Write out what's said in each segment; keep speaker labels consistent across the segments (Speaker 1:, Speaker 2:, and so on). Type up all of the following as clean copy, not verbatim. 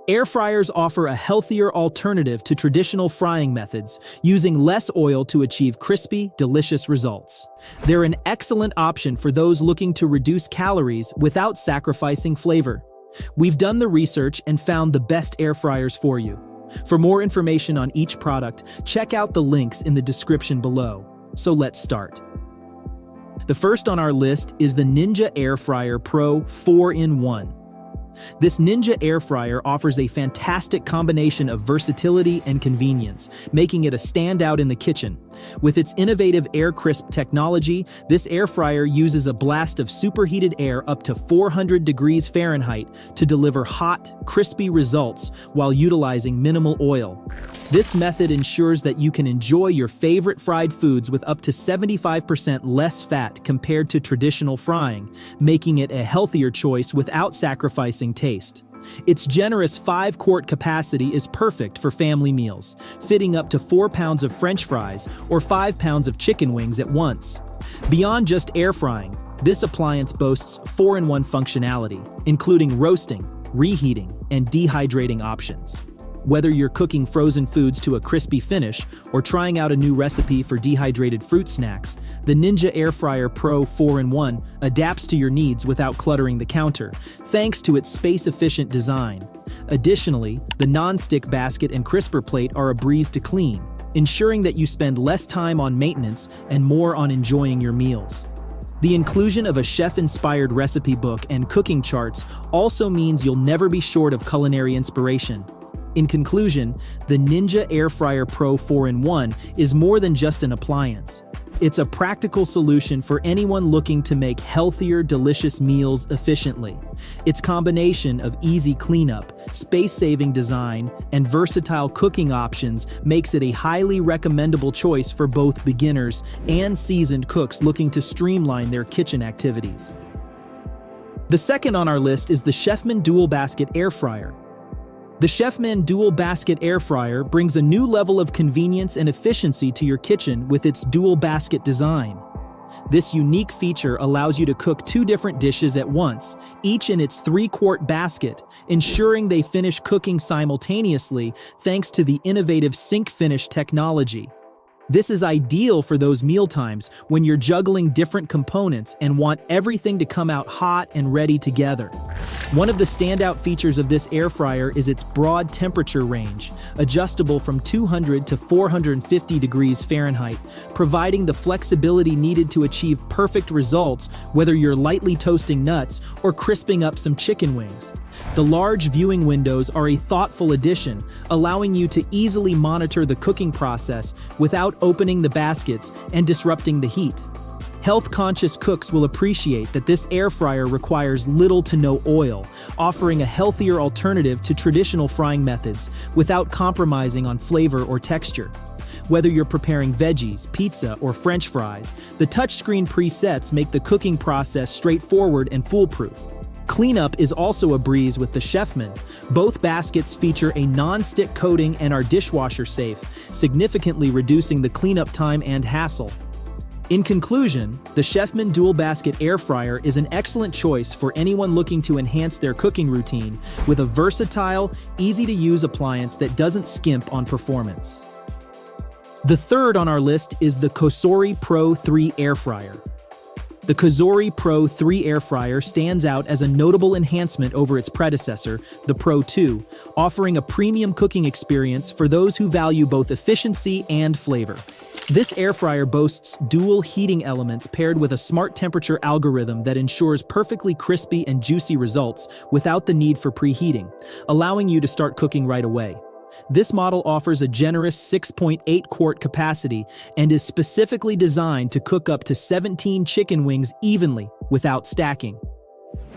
Speaker 1: Air fryers offer a healthier alternative to traditional frying methods, using less oil to achieve crispy, delicious results. They're an excellent option for those looking to reduce calories without sacrificing flavor. We've done the research and found the best air fryers for you. For more information on each product, check out the links in the description below. So let's start. The first on our list is the Ninja Air Fryer Pro 4-in-1. This Ninja air fryer offers a fantastic combination of versatility and convenience, making it a standout in the kitchen. With its innovative air crisp technology, this air fryer uses a blast of superheated air up to 400 degrees Fahrenheit to deliver hot, crispy results while utilizing minimal oil. This method ensures that you can enjoy your favorite fried foods with up to 75% less fat compared to traditional frying, making it a healthier choice without sacrificing taste. Its generous 5-quart capacity is perfect for family meals, fitting up to 4 pounds of French fries or 5 pounds of chicken wings at once. Beyond just air frying, this appliance boasts 4-in-1 functionality, including roasting, reheating, and dehydrating options. Whether you're cooking frozen foods to a crispy finish or trying out a new recipe for dehydrated fruit snacks, the Ninja Air Fryer Pro 4-in-1 adapts to your needs without cluttering the counter, thanks to its space-efficient design. Additionally, the non-stick basket and crisper plate are a breeze to clean, ensuring that you spend less time on maintenance and more on enjoying your meals. The inclusion of a chef-inspired recipe book and cooking charts also means you'll never be short of culinary inspiration. In conclusion, the Ninja Air Fryer Pro 4-in-1 is more than just an appliance. It's a practical solution for anyone looking to make healthier, delicious meals efficiently. Its combination of easy cleanup, space-saving design, and versatile cooking options makes it a highly recommendable choice for both beginners and seasoned cooks looking to streamline their kitchen activities. The second on our list is the Chefman Dual Basket Air Fryer. The Chefman Dual Basket Air Fryer brings a new level of convenience and efficiency to your kitchen with its dual basket design. This unique feature allows you to cook 2 different dishes at once, each in its 3-quart basket, ensuring they finish cooking simultaneously thanks to the innovative sync finish technology. This is ideal for those mealtimes when you're juggling different components and want everything to come out hot and ready together. One of the standout features of this air fryer is its broad temperature range, adjustable from 200 to 450 degrees Fahrenheit, providing the flexibility needed to achieve perfect results whether you're lightly toasting nuts or crisping up some chicken wings. The large viewing windows are a thoughtful addition, allowing you to easily monitor the cooking process without opening the baskets and disrupting the heat. Health-conscious cooks will appreciate that this air fryer requires little to no oil, offering a healthier alternative to traditional frying methods without compromising on flavor or texture. Whether you're preparing veggies, pizza, or French fries, the touchscreen presets make the cooking process straightforward and foolproof. Cleanup is also a breeze with the Chefman. Both baskets feature a non-stick coating and are dishwasher safe, significantly reducing the cleanup time and hassle. In conclusion, the Chefman Dual Basket Air Fryer is an excellent choice for anyone looking to enhance their cooking routine with a versatile, easy-to-use appliance that doesn't skimp on performance. The third on our list is the Cosori Pro 3 Air Fryer. The Cosori Pro 3 Air Fryer stands out as a notable enhancement over its predecessor, the Pro 2, offering a premium cooking experience for those who value both efficiency and flavor. This air fryer boasts dual heating elements paired with a smart temperature algorithm that ensures perfectly crispy and juicy results without the need for preheating, allowing you to start cooking right away. This model offers a generous 6.8-quart capacity and is specifically designed to cook up to 17 chicken wings evenly without stacking.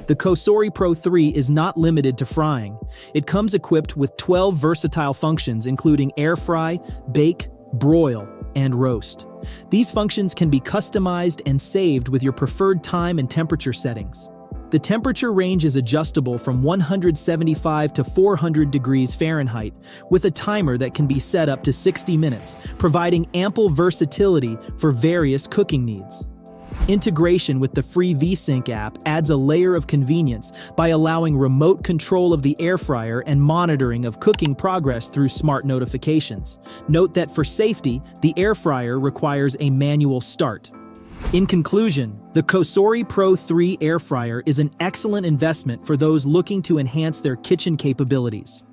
Speaker 1: The Cosori Pro 3 is not limited to frying. It comes equipped with 12 versatile functions including air fry, bake, broil, and roast. These functions can be customized and saved with your preferred time and temperature settings. The temperature range is adjustable from 175 to 400 degrees Fahrenheit, with a timer that can be set up to 60 minutes, providing ample versatility for various cooking needs. Integration with the free VSync app adds a layer of convenience by allowing remote control of the air fryer and monitoring of cooking progress through smart notifications. Note that for safety, the air fryer requires a manual start. In conclusion, the Cosori Pro 3 air fryer is an excellent investment for those looking to enhance their kitchen capabilities.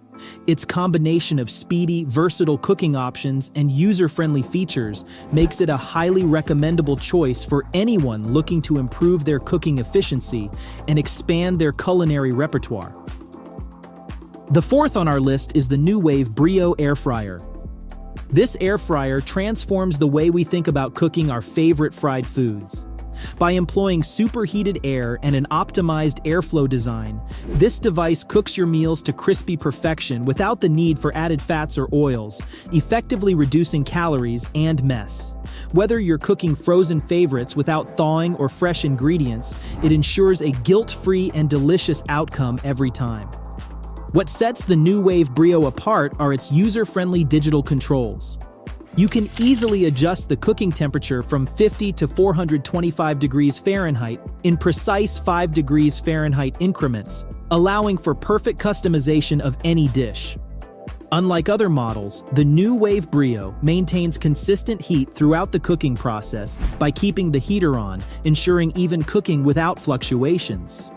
Speaker 1: Its combination of speedy, versatile cooking options and user-friendly features makes it a highly recommendable choice for anyone looking to improve their cooking efficiency and expand their culinary repertoire. The fourth on our list is the NuWave Brio air fryer. This air fryer transforms the way we think about cooking our favorite fried foods. By employing superheated air and an optimized airflow design, this device cooks your meals to crispy perfection without the need for added fats or oils, effectively reducing calories and mess. Whether you're cooking frozen favorites without thawing or fresh ingredients, it ensures a guilt-free and delicious outcome every time. What sets the NuWave Brio apart are its user-friendly digital controls. You can easily adjust the cooking temperature from 50 to 425 degrees Fahrenheit in precise 5 degrees Fahrenheit increments, allowing for perfect customization of any dish. Unlike other models, the NuWave Brio maintains consistent heat throughout the cooking process by keeping the heater on, ensuring even cooking without fluctuations.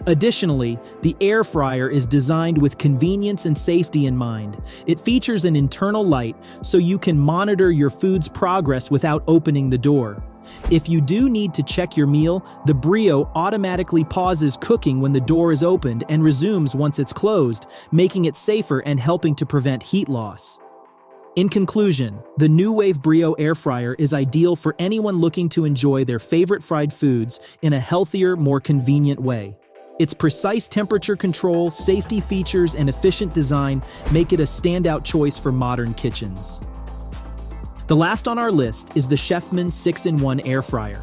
Speaker 1: Additionally, the air fryer is designed with convenience and safety in mind. It features an internal light so you can monitor your food's progress without opening the door. If you do need to check your meal, the Brio automatically pauses cooking when the door is opened and resumes once it's closed, making it safer and helping to prevent heat loss. In conclusion, the NuWave Brio air fryer is ideal for anyone looking to enjoy their favorite fried foods in a healthier, more convenient way. Its precise temperature control, safety features, and efficient design make it a standout choice for modern kitchens. The last on our list is the Chefman 6-in-1 air fryer.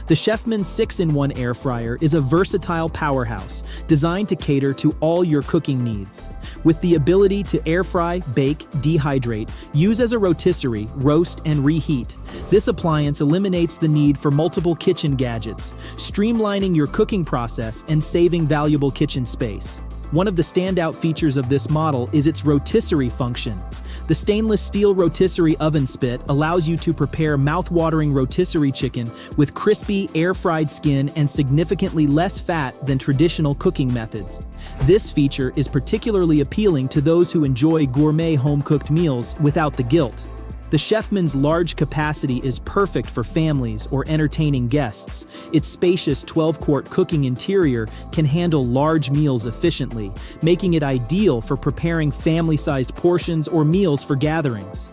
Speaker 1: The Chefman 6-in-1 air fryer is a versatile powerhouse designed to cater to all your cooking needs. With the ability to air fry, bake, dehydrate, use as a rotisserie, roast, and reheat, this appliance eliminates the need for multiple kitchen gadgets, streamlining your cooking process and saving valuable kitchen space. One of the standout features of this model is its rotisserie function. The stainless steel rotisserie oven spit allows you to prepare mouth-watering rotisserie chicken with crispy, air-fried skin and significantly less fat than traditional cooking methods. This feature is particularly appealing to those who enjoy gourmet home-cooked meals without the guilt. The Chefman's large capacity is perfect for families or entertaining guests. Its spacious 12-quart cooking interior can handle large meals efficiently, making it ideal for preparing family-sized portions or meals for gatherings.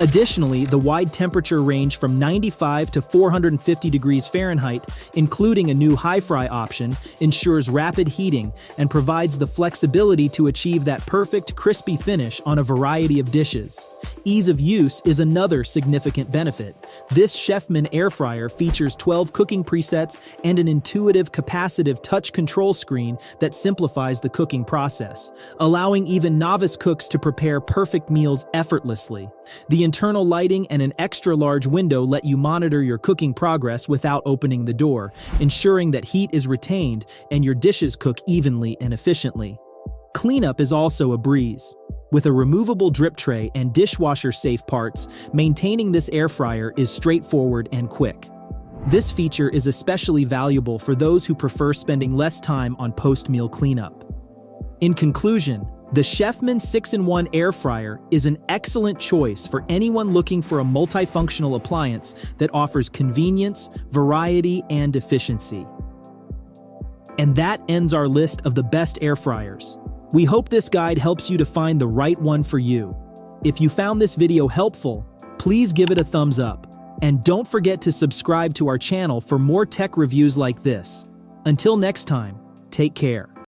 Speaker 1: Additionally, the wide temperature range from 95 to 450 degrees Fahrenheit, including a new high-fry option, ensures rapid heating and provides the flexibility to achieve that perfect, crispy finish on a variety of dishes. Ease of use is another significant benefit. This Chefman air fryer features 12 cooking presets and an intuitive capacitive touch control screen that simplifies the cooking process, allowing even novice cooks to prepare perfect meals effortlessly. The internal lighting and an extra-large window let you monitor your cooking progress without opening the door, ensuring that heat is retained and your dishes cook evenly and efficiently. Cleanup is also a breeze. With a removable drip tray and dishwasher-safe parts, maintaining this air fryer is straightforward and quick. This feature is especially valuable for those who prefer spending less time on post-meal cleanup. In conclusion, the Chefman 6-in-1 air fryer is an excellent choice for anyone looking for a multifunctional appliance that offers convenience, variety, and efficiency. And that ends our list of the best air fryers. We hope this guide helps you to find the right one for you. If you found this video helpful, please give it a thumbs up. And don't forget to subscribe to our channel for more tech reviews like this. Until next time, take care.